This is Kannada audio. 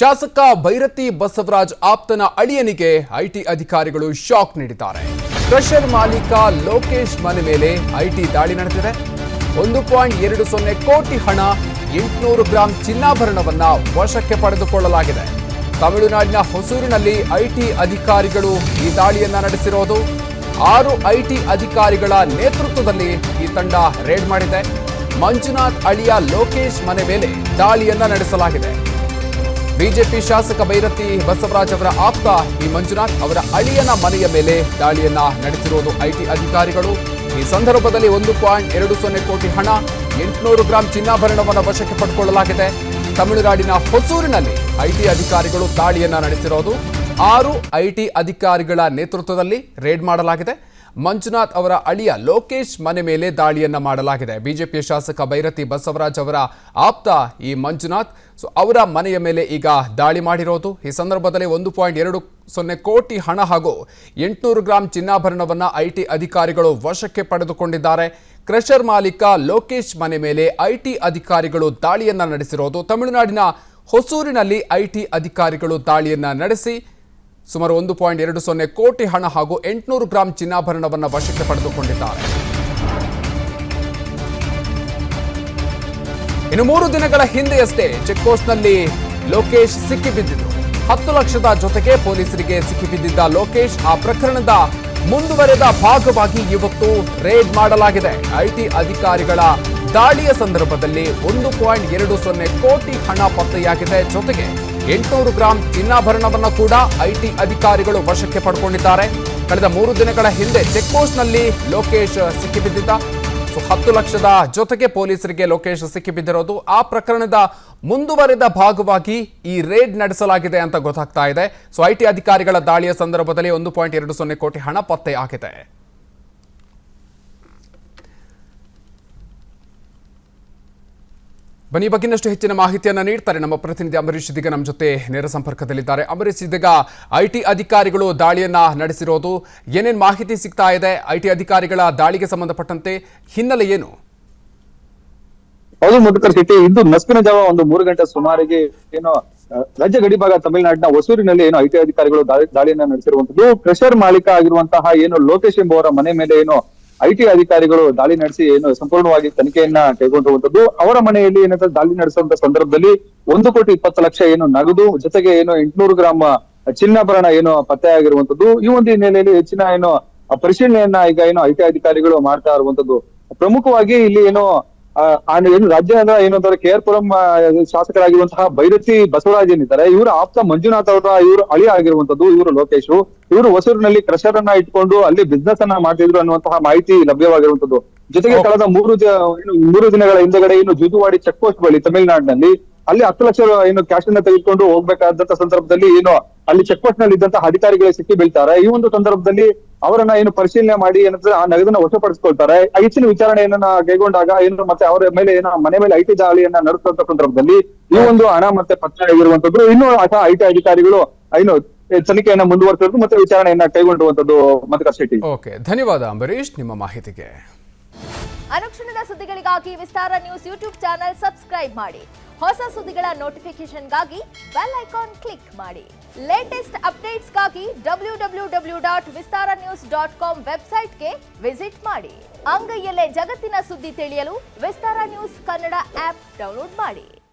ಶಾಸಕ ಭೈರತಿ ಬಸವರಾಜ್ ಆಪ್ತನ ಅಳಿಯನಿಗೆ ಐಟಿ ಅಧಿಕಾರಿಗಳು ಶಾಕ್ ನೀಡಿದ್ದಾರೆ. ಕ್ರಷರ್ ಮಾಲೀಕ ಲೋಕೇಶ್ ಮನೆ ಮೇಲೆ ಐಟಿ ದಾಳಿ ನಡೆದಿದೆ. 1.20 ಕೋಟಿ ಹಣ, 800 ಗ್ರಾಂ ಚಿನ್ನಾಭರಣವನ್ನ ವಶಕ್ಕೆ ಪಡೆದುಕೊಳ್ಳಲಾಗಿದೆ. ತಮಿಳುನಾಡಿನ ಹೊಸೂರಿನಲ್ಲಿ ಐಟಿ ಅಧಿಕಾರಿಗಳು ಈ ದಾಳಿಯನ್ನ ನಡೆಸಿರೋದು. 6 ಐಟಿ ಅಧಿಕಾರಿಗಳ ನೇತೃತ್ವದಲ್ಲಿ ಈ ತಂಡ ರೇಡ್ ಮಾಡಿದೆ. ಮಂಜುನಾಥ್ ಅಳಿಯ ಲೋಕೇಶ್ ಮನೆ ಮೇಲೆ ದಾಳಿಯನ್ನ ನಡೆಸಲಾಗಿದೆ. ಬಿಜೆಪಿ ಶಾಸಕ ಭೈರತಿ ಬಸವರಾಜ್ ಅವರ ಆಪ್ತ ಈ ಮಂಜುನಾಥ್ ಅವರ ಅಳಿಯನ ಮನೆಯ ಮೇಲೆ ದಾಳಿಯನ್ನ ನಡೆಸಿರುವುದು ಐಟಿ ಅಧಿಕಾರಿಗಳು. ಈ ಸಂದರ್ಭದಲ್ಲಿ 1.20 ಕೋಟಿ ಹಣ, 800 ಗ್ರಾಂ ಚಿನ್ನಾಭರಣವನ್ನು ವಶಕ್ಕೆ ಪಡೆದುಕೊಳ್ಳಲಾಗಿದೆ. ತಮಿಳುನಾಡಿನ ಹೊಸೂರಿನಲ್ಲಿ ಐಟಿ ಅಧಿಕಾರಿಗಳು ದಾಳಿಯನ್ನ ನಡೆಸಿರೋದು. 6 ಐಟಿ ಅಧಿಕಾರಿಗಳ ನೇತೃತ್ವದಲ್ಲಿ ರೇಡ್ ಮಾಡಲಾಗಿದೆ. ಮಂಜುನಾಥ್ ಅವರ ಅಳಿಯ ಲೋಕೇಶ್ ಮನೆ ಮೇಲೆ ದಾಳಿಯನ್ನ ಮಾಡಲಾಗಿದೆ. ಬಿಜೆಪಿಯ ಶಾಸಕ ಭೈರತಿ ಬಸವರಾಜ್ ಅವರ ಆಪ್ತ ಈ ಮಂಜುನಾಥ್ ಅವರ ಮನೆಯ ಮೇಲೆ ಈಗ ದಾಳಿ ಮಾಡಿರೋದು. ಈ ಸಂದರ್ಭದಲ್ಲಿ 1.20 ಕೋಟಿ ಹಣ ಹಾಗೂ 800 ಗ್ರಾಂ ಚಿನ್ನಾಭರಣವನ್ನ ಐಟಿ ಅಧಿಕಾರಿಗಳು ವಶಕ್ಕೆ ಪಡೆದುಕೊಂಡಿದ್ದಾರೆ. ಕ್ರಷರ್ ಮಾಲೀಕ ಲೋಕೇಶ್ ಮನೆ ಮೇಲೆ ಐಟಿ ಅಧಿಕಾರಿಗಳು ದಾಳಿಯನ್ನ ನಡೆಸಿರೋದು. ತಮಿಳುನಾಡಿನ ಹೊಸೂರಿನಲ್ಲಿ ಐಟಿ ಅಧಿಕಾರಿಗಳು ದಾಳಿಯನ್ನ ನಡೆಸಿ ಸುಮಾರು 1.20 ಕೋಟಿ ಹಣ ಹಾಗೂ 800 ಗ್ರಾಂ ಚಿನ್ನಾಭರಣವನ್ನು ವಶಕ್ಕೆ ಪಡೆದುಕೊಂಡಿದ್ದಾರೆ. ಇನ್ನು 3 ದಿನಗಳ ಹಿಂದೆಯಷ್ಟೇ ಚೆಕ್ಪೋಸ್ಟ್ನಲ್ಲಿ ಲೋಕೇಶ್ ಸಿಕ್ಕಿಬಿದ್ದಿದ್ರು. 10 ಲಕ್ಷದ ಜೊತೆಗೆ ಪೊಲೀಸರಿಗೆ ಸಿಕ್ಕಿಬಿದ್ದಿದ್ದ ಲೋಕೇಶ್ ಆ ಪ್ರಕರಣದ ಮುಂದುವರೆದ ಭಾಗವಾಗಿ ಇವತ್ತು ರೇಡ್ ಮಾಡಲಾಗಿದೆ. ಐಟಿ ಅಧಿಕಾರಿಗಳ ದಾಳಿಯ ಸಂದರ್ಭದಲ್ಲಿ 1.20 ಕೋಟಿ ಹಣ ಪತ್ತೆಯಾಗಿದೆ. ಜೊತೆಗೆ 800 ಗ್ರಾಂ ಚಿನ್ನಾಭರಣವನ್ನು ಕೂಡ ಐಟಿ ಅಧಿಕಾರಿಗಳು ವಶಕ್ಕೆ ಪಡ್ಕೊಂಡಿದ್ದಾರೆ. ಕಳೆದ 3 ದಿನಗಳ ಹಿಂದೆ ಚೆಕ್ಪೋಸ್ಟ್ನಲ್ಲಿ ಲೋಕೇಶ್ ಸಿಕ್ಕಿಬಿದ್ದಿದ್ದ. 10 ಲಕ್ಷದ ಜೊತೆಗೆ ಪೊಲೀಸರಿಗೆ ಲೋಕೇಶ್ ಸಿಕ್ಕಿಬಿದ್ದಿರೋದು. ಆ ಪ್ರಕರಣದ ಮುಂದುವರೆದ ಭಾಗವಾಗಿ ಈ ರೇಡ್ ನಡೆಸಲಾಗಿದೆ ಅಂತ ಗೊತ್ತಾಗ್ತಾ ಇದೆ. ಐಟಿ ಅಧಿಕಾರಿಗಳ ದಾಳಿಯ ಸಂದರ್ಭದಲ್ಲಿ 1.20 ಕೋಟಿ ಹಣ ಪತ್ತೆಯಾಗಿದೆ. ಬನ್ನಿ, ಬಗ್ಗೆ ಇನ್ನಷ್ಟು ಹೆಚ್ಚಿನ ಮಾಹಿತಿಯನ್ನು ನೀಡ್ತಾರೆ ನಮ್ಮ ಪ್ರತಿನಿಧಿ ಅಂಬರೀಶ್. ಇದೀಗ ನಮ್ಮ ಜೊತೆ ನೇರ ಸಂಪರ್ಕದಲ್ಲಿದ್ದಾರೆ. ಅಂಬರೀಶ್, ಇದೀಗ ಐಟಿ ಅಧಿಕಾರಿಗಳು ದಾಳಿಯನ್ನ ನಡೆಸಿರೋದು, ಏನೇನು ಮಾಹಿತಿ ಸಿಗ್ತಾ ಇದೆ? ಐಟಿ ಅಧಿಕಾರಿಗಳ ದಾಳಿಗೆ ಸಂಬಂಧಪಟ್ಟಂತೆ ಹಿನ್ನೆಲೆ ಏನು? ಹೌದು ಮಧುಕರ್ ಶೆಟ್ಟಿ, ಇಂದು ನಸುಕಿನ ಜಾವ 3 ಗಂಟೆ ಸುಮಾರಿಗೆ ಏನೋ ರಾಜ್ಯ ಗಡಿಭಾಗ ತಮಿಳುನಾಡಿನ ಹೊಸೂರಿನಲ್ಲಿ ಏನು ಐಟಿ ಅಧಿಕಾರಿಗಳು ದಾಳಿಯನ್ನ ನಡೆಸಿರುವಂತದ್ದು. ಕ್ರಷರ್ ಮಾಲೀಕ ಆಗಿರುವಂತಹ ಏನು ಲೋಕೇಶ್ ಎಂಬುವರ ಮನೆ ಮೇಲೆ ಏನು ಐಟಿ ಅಧಿಕಾರಿಗಳು ದಾಳಿ ನಡೆಸಿ ಏನು ಸಂಪೂರ್ಣವಾಗಿ ತನಿಖೆಯನ್ನ ಕೈಗೊಂಡಿರುವಂತದ್ದು. ಅವರ ಮನೆಯಲ್ಲಿ ಏನಂತ ದಾಳಿ ನಡೆಸುವಂತ ಸಂದರ್ಭದಲ್ಲಿ 1.20 ಏನು ನಗದು, ಜೊತೆಗೆ ಏನು 800 ಗ್ರಾಂ ಚಿನ್ನಾಭರಣ ಏನು ಪತ್ತೆಯಾಗಿರುವಂತದ್ದು. ಈ ಒಂದು ಹಿನ್ನೆಲೆಯಲ್ಲಿ ಹೆಚ್ಚಿನ ಏನು ಪರಿಶೀಲನೆಯನ್ನ ಈಗ ಏನು ಐಟಿ ಅಧಿಕಾರಿಗಳು ಮಾಡ್ತಾ ಇರುವಂತದ್ದು. ಪ್ರಮುಖವಾಗಿ ಇಲ್ಲಿ ಏನು ರಾಜ್ಯದ ಏನಂತಾರೆ KR-ಪುರಂ ಶಾಸಕರಾಗಿರುವಂತಹ ಭೈರತಿ ಬಸವರಾಜ್ ಏನಿದ್ದಾರೆ, ಇವರ ಆಪ್ತ ಮಂಜುನಾಥ್ ಅವರ ಇವರು ಅಳಿಯ ಆಗಿರುವಂತದ್ದು. ಇವರು ಲೋಕೇಶ್, ಇವರು ಹೊಸೂರಿನಲ್ಲಿ ಕ್ರಷರ್ ಅನ್ನ ಇಟ್ಕೊಂಡು ಅಲ್ಲಿ ಬಿಸ್ನೆಸ್ ಅನ್ನ ಮಾಡ್ತಿದ್ರು ಅನ್ನುವಂತಹ ಮಾಹಿತಿ ಲಭ್ಯವಾಗಿರುವಂತದ್ದು. ಜೊತೆಗೆ ಕಳೆದ 3 ದಿನಗಳ ಹಿಂದೆಗಡೆ ಏನು ಜುಜುವಾಡಿ ಚೆಕ್ ಪೋಸ್ಟ್ ಬಳಿ ತಮಿಳುನಾಡಿನಲ್ಲಿ ಅಲ್ಲಿ 10 ಲಕ್ಷ ಏನು ಕ್ಯಾಶ್ ಅನ್ನ ತೆಗೆದುಕೊಂಡು ಹೋಗ್ಬೇಕಾದಂತ ಸಂದರ್ಭದಲ್ಲಿ ಏನು ಅಲ್ಲಿ ಚೆಕ್ ಪೋಸ್ಟ್ ನಲ್ಲಿ ಇದ್ದಂತಹ ಅಧಿಕಾರಿಗಳಿಗೆ ಸಿಕ್ಕಿ ಬೀಳ್ತಾರೆ. ಈ ಒಂದು ಸಂದರ್ಭದಲ್ಲಿ ಅವರನ್ನ ಏನು ಪರಿಶೀಲನೆ ಮಾಡಿ ಏನಂದ್ರೆ ಆ ನಗದನ್ನ ವಶಪಡಿಸಿಕೊಳ್ತಾರೆ. ಹೆಚ್ಚಿನ ವಿಚಾರಣೆಯನ್ನ ಕೈಗೊಂಡಾಗ ಏನು ಮತ್ತೆ ಅವರ ಮೇಲೆ ಏನೋ ಮನೆ ಮೇಲೆ ಐಟಿ ದಾಳಿಯನ್ನ ನಡೆಸುವಂತ ಸಂದರ್ಭದಲ್ಲಿ ಈ ಒಂದು ಹಣ ಮತ್ತೆ ಪತ್ತೆಯಾಗಿರುವಂತದ್ದು. ಇನ್ನು ಐಟಿ ಅಧಿಕಾರಿಗಳು ಏನು ತನಿಖೆಯನ್ನ ಮುಂದುವರೆಸಿದ್ರು ಮತ್ತೆ ವಿಚಾರಣೆಯನ್ನ ಕೈಗೊಂಡಿರುವಂತದ್ದು. ಮಧುಕರ್ ಶೆಟ್ಟಿ, ಓಕೆ, ಧನ್ಯವಾದ ಅಂಬರೀಶ್ ನಿಮ್ಮ ಮಾಹಿತಿಗೆ. ಅನುಕ್ಷಣದ ಸುದ್ದಿಗಳಿಗಾಗಿ ವಿಸ್ತಾರ ನ್ಯೂಸ್ ಯೂಟ್ಯೂಬ್ ಚಾನೆಲ್ ಸಬ್ಸ್ಕ್ರೈಬ್ ಮಾಡಿ. ಹೊಸ ಸುದ್ದಿಗಳ ನೋಟಿಫಿಕೇಶನ್ಗಾಗಿ ಬೆಲ್ ಐಕಾನ್ ಕ್ಲಿಕ್ ಮಾಡಿ. ಲೇಟೆಸ್ಟ್ ಅಪ್ಡೇಟ್ಸ್ಗಾಗಿ www.vistaranews.com ವೆಬ್ಸೈಟ್ಗೆ ವಿಸಿಟ್ ಮಾಡಿ. ಅಂಗೈಯಲ್ಲೇ ಜಗತ್ತಿನ ಸುದ್ದಿ ತಿಳಿಯಲು ವಿಸ್ತಾರ ನ್ಯೂಸ್ ಕನ್ನಡ ಆಪ್ ಡೌನ್ಲೋಡ್ ಮಾಡಿ.